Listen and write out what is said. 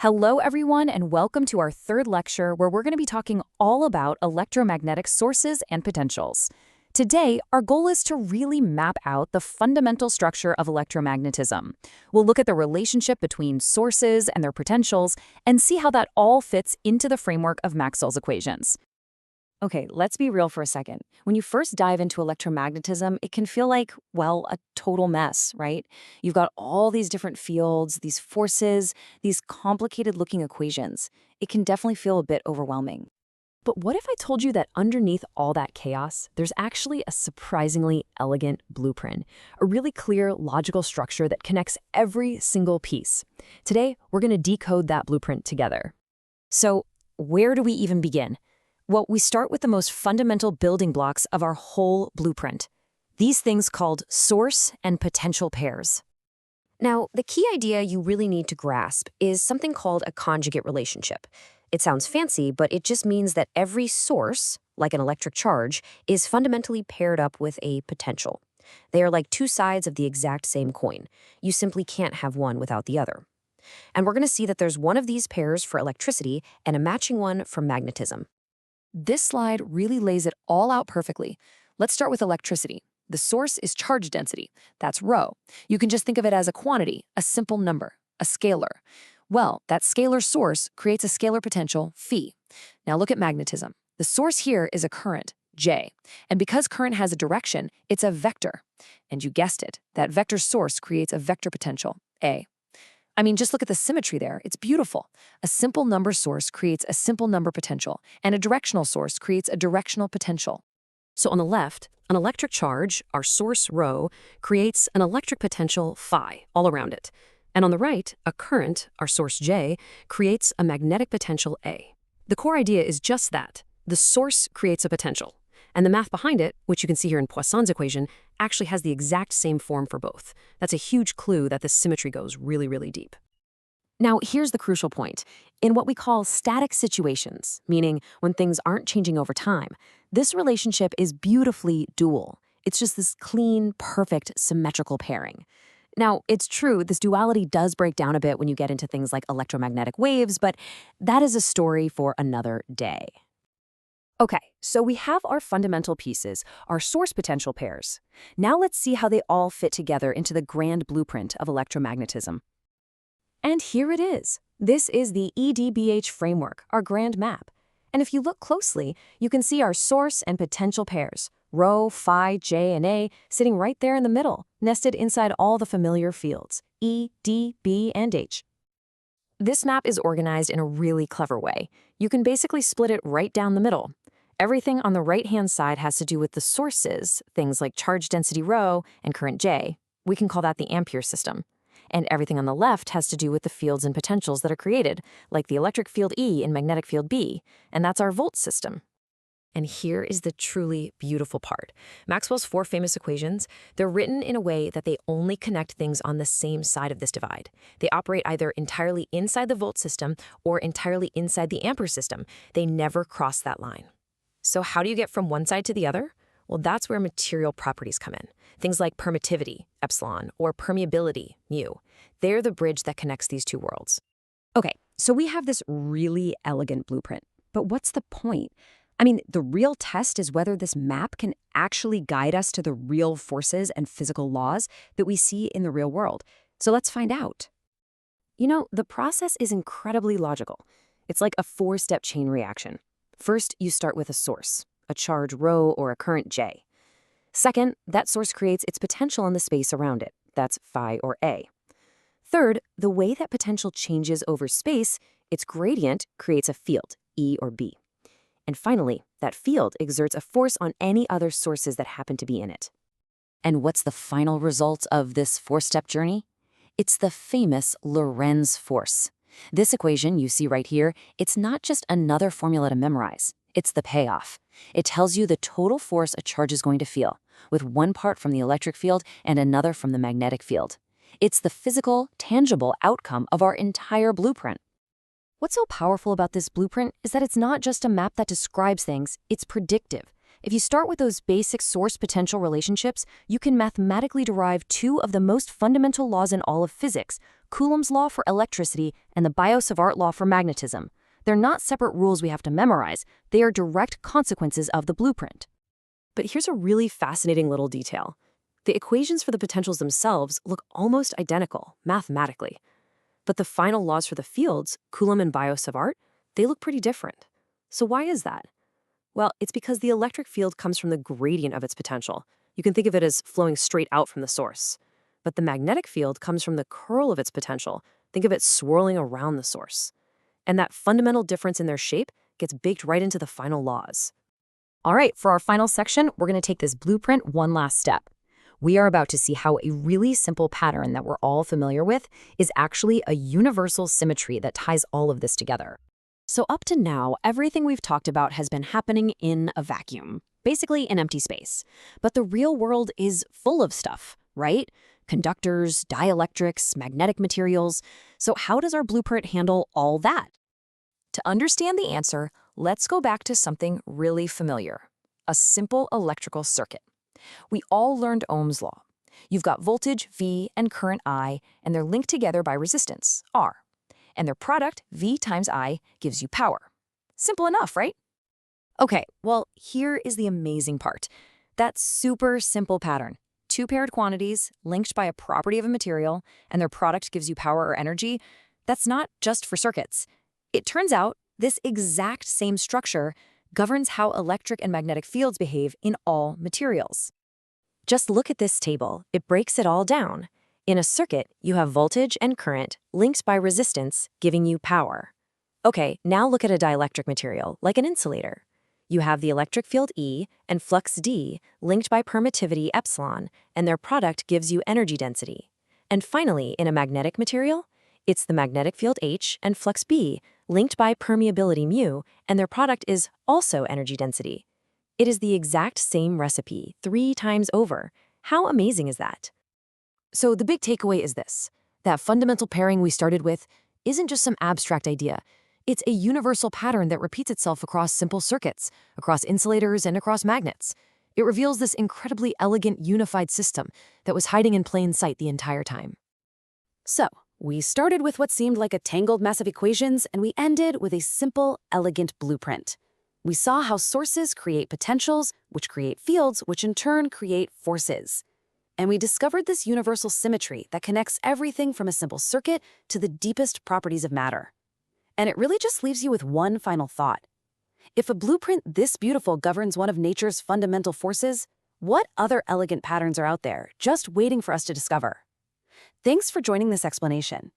Hello, everyone, and welcome to our third lecture where we're going to be talking all about electromagnetic sources and potentials. Today, our goal is to really map out the fundamental structure of electromagnetism. We'll look at the relationship between sources and their potentials and see how that all fits into the framework of Maxwell's equations. Okay, let's be real for a second. When you first dive into electromagnetism, it can feel like, well, a total mess, right? You've got all these different fields, these forces, these complicated-looking equations. It can definitely feel a bit overwhelming. But what if I told you that underneath all that chaos, there's actually a surprisingly elegant blueprint, a really clear logical structure that connects every single piece? Today, we're going to decode that blueprint together. So, where do we even begin? Well, we start with the most fundamental building blocks of our whole blueprint. These things called source and potential pairs. Now, the key idea you really need to grasp is something called a conjugate relationship. It sounds fancy, but it just means that every source, like an electric charge, is fundamentally paired up with a potential. They are like two sides of the exact same coin. You simply can't have one without the other. And we're going to see that there's one of these pairs for electricity and a matching one for magnetism. This slide really lays it all out perfectly. Let's start with electricity. The source is charge density. That's rho. You can just think of it as a quantity, a simple number, a scalar. Well, that scalar source creates a scalar potential, phi. Now look at magnetism. The source here is a current, J. And because current has a direction, it's a vector. And you guessed it, that vector source creates a vector potential, A. I mean, just look at the symmetry there. It's beautiful. A simple number source creates a simple number potential, and a directional source creates a directional potential. So on the left, an electric charge, our source rho, creates an electric potential phi all around it. And on the right, a current, our source J, creates a magnetic potential A. The core idea is just that. The source creates a potential. And the math behind it, which you can see here in Poisson's equation, actually has the exact same form for both. That's a huge clue that the symmetry goes really, really deep. Now, here's the crucial point. In what we call static situations, meaning when things aren't changing over time, this relationship is beautifully dual. It's just this clean, perfect, symmetrical pairing. Now, it's true, this duality does break down a bit when you get into things like electromagnetic waves, but that is a story for another day. Okay, so we have our fundamental pieces, our source potential pairs. Now let's see how they all fit together into the grand blueprint of electromagnetism. And here it is. This is the EDBH framework, our grand map. And if you look closely, you can see our source and potential pairs, rho, phi, J, and A, sitting right there in the middle, nested inside all the familiar fields, E, D, B, and H. This map is organized in a really clever way. You can basically split it right down the middle. Everything on the right-hand side has to do with the sources, things like charge density rho and current J. We can call that the ampere system. And everything on the left has to do with the fields and potentials that are created, like the electric field E and magnetic field B, and that's our volt system. And here is the truly beautiful part. Maxwell's four famous equations, they're written in a way that they only connect things on the same side of this divide. They operate either entirely inside the volt system or entirely inside the ampere system. They never cross that line. So how do you get from one side to the other? Well, that's where material properties come in. Things like permittivity, epsilon, or permeability, mu. They're the bridge that connects these two worlds. Okay, so we have this really elegant blueprint. But what's the point? I mean, the real test is whether this map can actually guide us to the real forces and physical laws that we see in the real world. So let's find out. You know, the process is incredibly logical. It's like a four-step chain reaction. First, you start with a source, a charge rho or a current J. Second, that source creates its potential in the space around it. That's phi or A. Third, the way that potential changes over space, its gradient creates a field, E or B. And finally, that field exerts a force on any other sources that happen to be in it. And what's the final result of this four-step journey? It's the famous Lorentz Force. This equation you see right here, it's not just another formula to memorize. It's the payoff. It tells you the total force a charge is going to feel, with one part from the electric field and another from the magnetic field. It's the physical, tangible outcome of our entire blueprint. What's so powerful about this blueprint is that it's not just a map that describes things, it's predictive. If you start with those basic source-potential relationships, you can mathematically derive two of the most fundamental laws in all of physics, Coulomb's law for electricity and the Biot-Savart law for magnetism. They're not separate rules we have to memorize, they are direct consequences of the blueprint. But here's a really fascinating little detail. The equations for the potentials themselves look almost identical, mathematically. But the final laws for the fields, Coulomb and Biot-Savart, they look pretty different. So why is that? Well, it's because the electric field comes from the gradient of its potential. You can think of it as flowing straight out from the source. But the magnetic field comes from the curl of its potential. Think of it swirling around the source. And that fundamental difference in their shape gets baked right into the final laws. All right, for our final section, we're going to take this blueprint one last step. We are about to see how a really simple pattern that we're all familiar with is actually a universal symmetry that ties all of this together. So up to now, everything we've talked about has been happening in a vacuum, basically an empty space. But the real world is full of stuff, right? Conductors, dielectrics, magnetic materials. So how does our blueprint handle all that? To understand the answer, let's go back to something really familiar, a simple electrical circuit. We all learned Ohm's law. You've got voltage, V, and current, I, and they're linked together by resistance, R. And their product, V times I, gives you power. Simple enough, right? Okay, well, here is the amazing part. That super simple pattern. Two paired quantities linked by a property of a material, and their product gives you power or energy. That's not just for circuits. It turns out this exact same structure governs how electric and magnetic fields behave in all materials. Just look at this table. It breaks it all down. In a circuit, you have voltage and current linked by resistance, giving you power. Okay, now look at a dielectric material, like an insulator. You have the electric field E and flux D linked by permittivity epsilon, and their product gives you energy density. And finally, in a magnetic material, it's the magnetic field H and flux B linked by permeability mu, and their product is also energy density. It is the exact same recipe 3 times over. How amazing is that? So the big takeaway is this. That fundamental pairing we started with isn't just some abstract idea. It's a universal pattern that repeats itself across simple circuits, across insulators, and across magnets. It reveals this incredibly elegant, unified system that was hiding in plain sight the entire time. So, we started with what seemed like a tangled mess of equations, and we ended with a simple, elegant blueprint. We saw how sources create potentials, which create fields, which in turn create forces. And we discovered this universal symmetry that connects everything from a simple circuit to the deepest properties of matter. And it really just leaves you with one final thought. If a blueprint this beautiful governs one of nature's fundamental forces, what other elegant patterns are out there just waiting for us to discover? Thanks for joining this explanation.